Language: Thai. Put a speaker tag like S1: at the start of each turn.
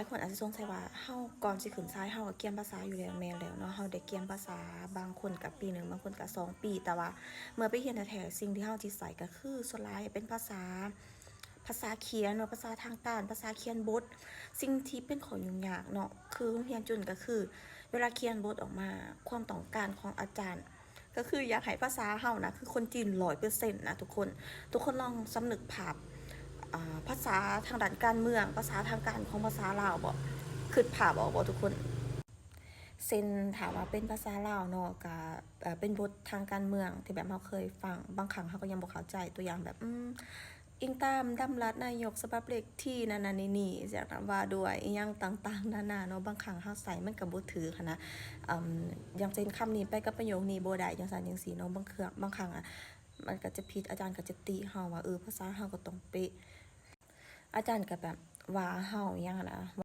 S1: ายคนอาจจะสงสัยว่าเฮาก่อนสิขึ้นศาลเฮาก็เรียนภาษาอยู่แล้วแม่นแล้วเนาะเฮาได้เรียนภาษาบางคนก็ปี1บางคนก็2 ปีแต่ว่าเมื่อไปเรียนแท้ๆสิ่งที่เฮาสิใช้ก็คือส่วนหลายเป็นภาษาเขียนเนาะภาษาทางการภาษาเขียนบทสิ่งที่เป็นข้อยุ่งยากเนาะคือโรงเรียนจุนก็คือเวลาเขียนบทออกมาความต้องการของอาจารย์ก็คืออยากให้ภาษาเฮานะคือคนจีน100%นะทุกคนลองสำนึกภาพภาษาทางด้านการเมืองภาษาทางการของภาษาลาวบ่คิดภาพออกบ่ทุกคนเซ็นถามว่าเป็นภาษาลาวเนาะก็เป็นบททางการเมืองที่แบบเราเคยฟังบางครั้งเราก็ยังบ่เข้าใจตัวอย่างแบบอิงตามดำรัสนายกฉบับเลขที่นั่นๆนี่ๆจากว่าด้วยอีหยังต่างๆนานาเนาะบางครั้งเราใส่มันก็บ่ถือหั้นนะอย่างเช่นคำนี้ไปกับประโยคนี้บ่ได้จังซั่นจังซี่เนาะบางครั้งอะมันก็จะผิดอาจารย์ก็จะติเราว่าภาษาเราก็ต้องเป๊ะอาจารย์ก็แบบว่าเราอิหยังหั้นนะ